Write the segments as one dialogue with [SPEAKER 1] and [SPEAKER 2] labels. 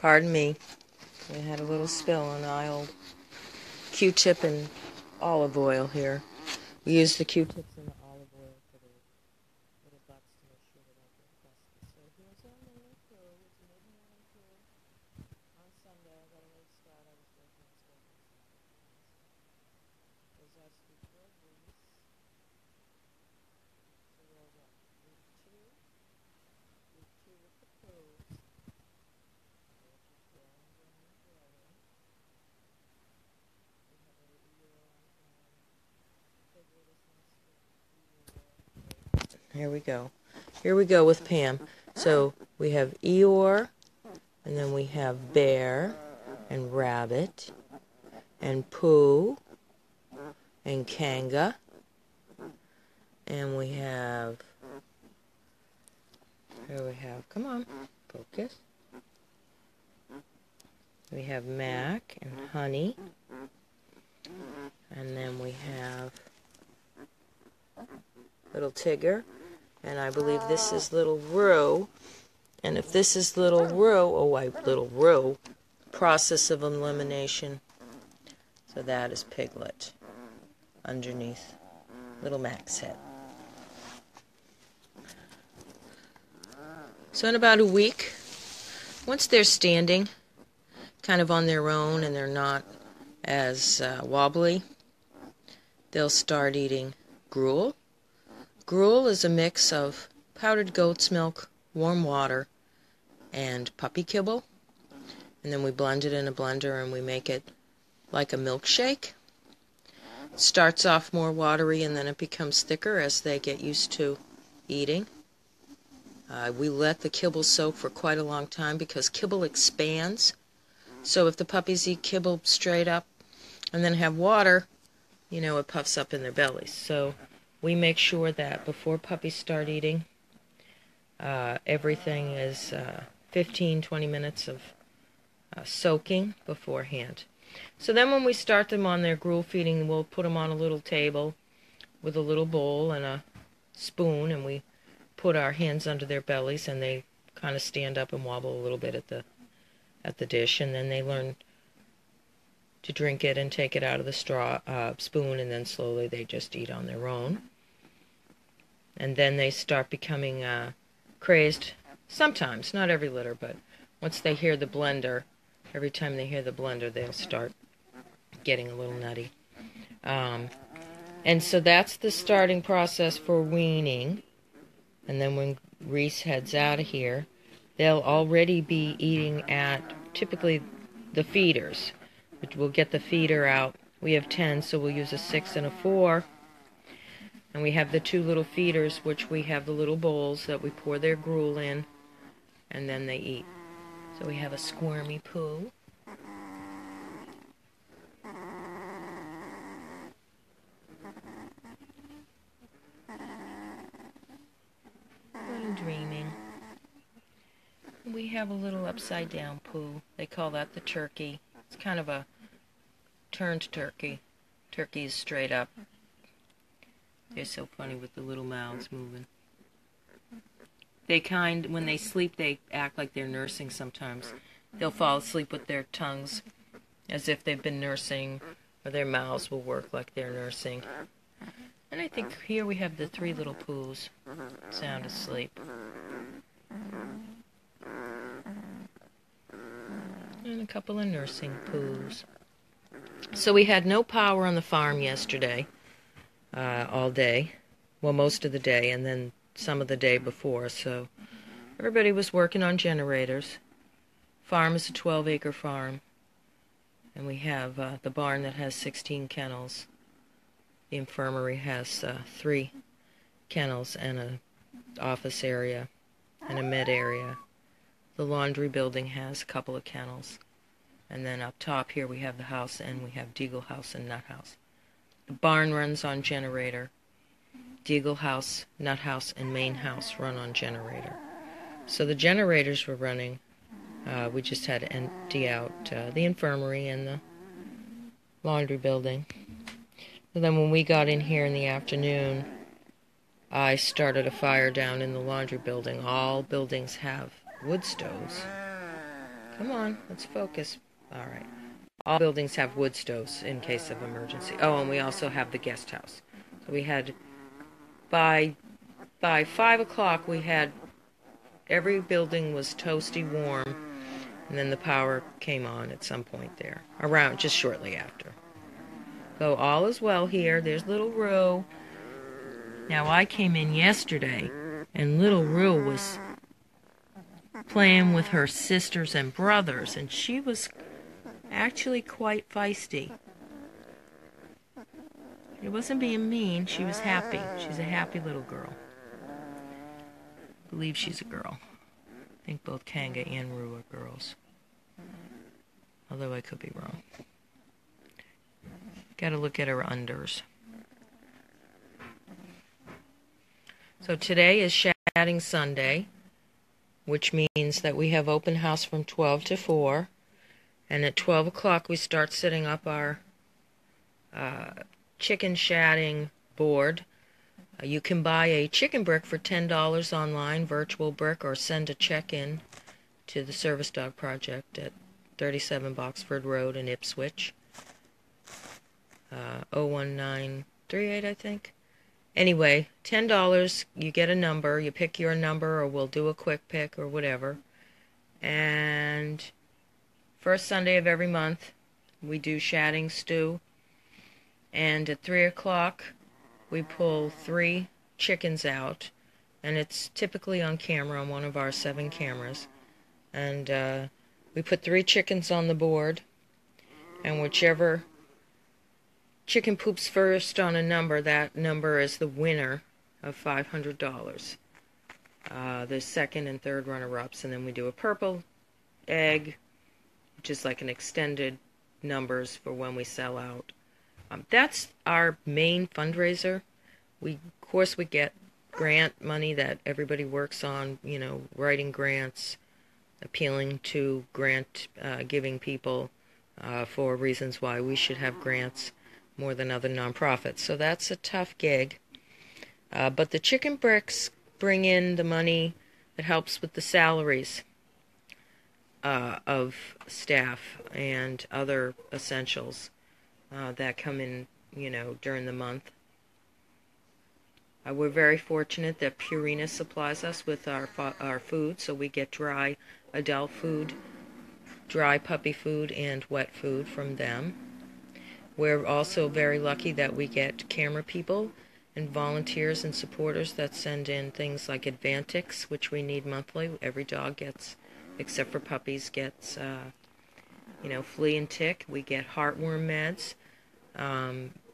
[SPEAKER 1] Pardon me. We had a little spill on aisle Q-tip and olive oil here. We used the Q-tips and the olive oil for the little butts to make sure they don't get crusty. So here's our morning Pooh. It's a mid-morning Pooh on Sunday. I got a late start. I was working on schedule. There's our sweet girl Reese. So we're what? Week two with the Poohs. They're just growing. Here we go. Here we go with Pam. So we have Eeyore, and then we have Bear, and Rabbit, and Pooh, and Kanga, and we have, come on, focus. We have Mac and Honey, and then we have Little Tigger, and I believe this is Little Roo. And if this is Little Roo, Little Roo, process of elimination. So that is Piglet underneath Little Mac's head. So in about a week, once they're standing kind of on their own and they're not as wobbly, they'll start eating gruel. Gruel is a mix of powdered goat's milk, warm water, and puppy kibble. And then we blend it in a blender and we make it like a milkshake. It starts off more watery and then it becomes thicker as they get used to eating. We let the kibble soak for quite a long time because kibble expands. So if the puppies eat kibble straight up and then have water, you know, it puffs up in their bellies. So we make sure that before puppies start eating, everything is 15-20 minutes of soaking beforehand. So then when we start them on their gruel feeding, we'll put them on a little table with a little bowl and a spoon, and we put our hands under their bellies, and they kind of stand up and wobble a little bit at the dish, and then they learn to drink it and take it out of the spoon, and then slowly they just eat on their own. And then they start becoming crazed, sometimes, not every litter, but once they hear the blender, every time they hear the blender, they'll start getting a little nutty. And so that's the starting process for weaning. And then when Reese heads out of here, they'll already be eating at typically the feeders. We'll get the feeder out. We have 10, so we'll use a 6 and a 4. And we have the 2 little feeders, which we have the little bowls that we pour their gruel in, and then they eat. So we have a squirmy Pooh. Little dreaming. We have a little upside down Pooh. They call that the turkey. It's kind of a turned turkey. Turkey is straight up. They're so funny with the little mouths moving. When they sleep, they act like they're nursing sometimes. They'll fall asleep with their tongues as if they've been nursing, or their mouths will work like they're nursing. And I think here we have the 3 little Poohs sound asleep. And a couple of nursing Poohs. So we had no power on the farm yesterday. All day, well, most of the day, and then some of the day before, so everybody was working on generators. Farm is a 12-acre farm, and we have the barn that has 16 kennels. The infirmary has 3 kennels and an office area and a med area. The laundry building has a couple of kennels, and then up top here we have the house, and we have Deagle House and Nut House. The barn runs on generator. Deagle House, Nut House, and Main House run on generator. So the generators were running. We just had to empty out the infirmary and the laundry building. And then when we got in here in the afternoon, I started a fire down in the laundry building. All buildings have wood stoves. Come on, let's focus. All right. All buildings have wood stoves in case of emergency. Oh, and we also have the guest house. So we had, by 5 o'clock, we had, every building was toasty warm, and then the power came on at some point there, around, just shortly after. So all is well here. There's little Rue. Now I came in yesterday, and little Rue was playing with her sisters and brothers, and she was actually quite feisty. She wasn't being mean. She was happy. She's a happy little girl. I believe she's a girl. I think both Kanga and Rue are girls. Although I could be wrong. Gotta look at her unders. So today is Shatting Sunday, which means that we have open house from 12 to 4. And at 12 o'clock we start setting up our chicken shatting board. You can buy a chicken brick for $10 online, virtual brick, or send a check in to the Service Dog Project at 37 Boxford Road in Ipswich. 01938, I think. Anyway, $10, you get a number, you pick your number, or we'll do a quick pick or whatever. And first Sunday of every month, we do shatting stew. And at 3 o'clock, we pull 3 chickens out. And it's typically on camera, on one of our 7 cameras. And we put 3 chickens on the board. And whichever chicken poops first on a number, that number is the winner of $500. The second and third runner-ups. And then we do a purple egg, which is like an extended numbers for when we sell out. That's our main fundraiser. Of course, we get grant money that everybody works on, writing grants, appealing to grant giving people for reasons why we should have grants more than other nonprofits. So that's a tough gig. But the chicken bricks bring in the money that helps with the salaries of staff and other essentials that come in, during the month. We're very fortunate that Purina supplies us with our food, so we get dry adult food, dry puppy food, and wet food from them. We're also very lucky that we get camera people and volunteers and supporters that send in things like Advantix, which we need monthly. Every dog gets, except for puppies, gets flea and tick. We get heartworm meds.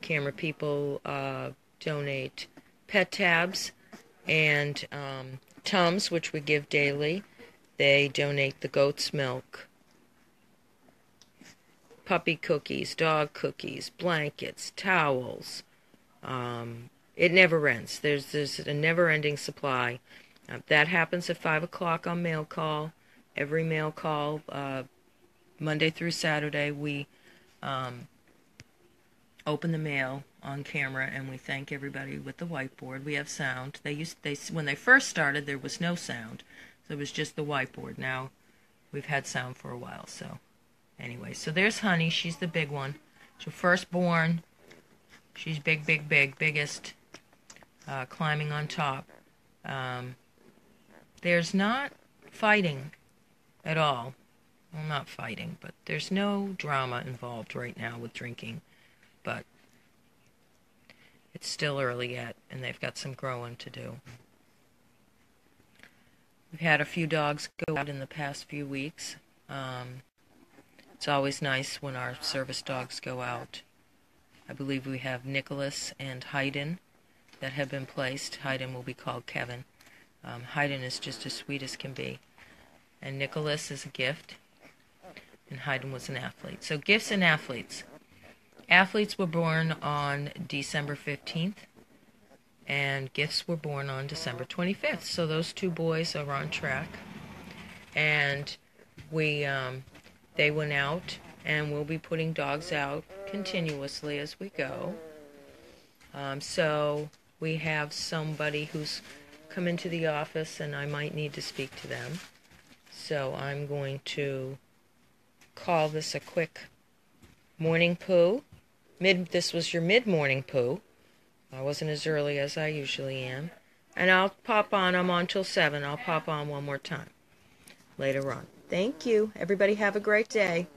[SPEAKER 1] Camera people donate pet tabs and Tums, which we give daily. They donate the goat's milk, puppy cookies, dog cookies, blankets, towels. It never ends. There's a never-ending supply. That happens at 5 o'clock on mail call. Every mail call, Monday through Saturday, we open the mail on camera and we thank everybody with the whiteboard. We have sound. When they first started, there was no sound, so it was just the whiteboard. Now we've had sound for a while. So anyway, so there's Honey. She's the big one. She's firstborn. She's biggest, climbing on top. There's not fighting at all. Well, not fighting, but there's no drama involved right now with drinking. But it's still early yet, and they've got some growing to do. We've had a few dogs go out in the past few weeks. It's always nice when our service dogs go out. I believe we have Nicholas and Haydn that have been placed. Haydn will be called Kevin. Haydn is just as sweet as can be. And Nicholas is a gift, and Haydn was an athlete. So gifts and athletes. Athletes were born on December 15th, and gifts were born on December 25th. So those 2 boys are on track. And they went out, and we'll be putting dogs out continuously as we go. So we have somebody who's come into the office, and I might need to speak to them. So I'm going to call this a quick morning poo. This was your mid-morning poo. I wasn't as early as I usually am. And I'll pop on. I'm on till 7. I'll pop on one more time later on. Thank you. Everybody have a great day.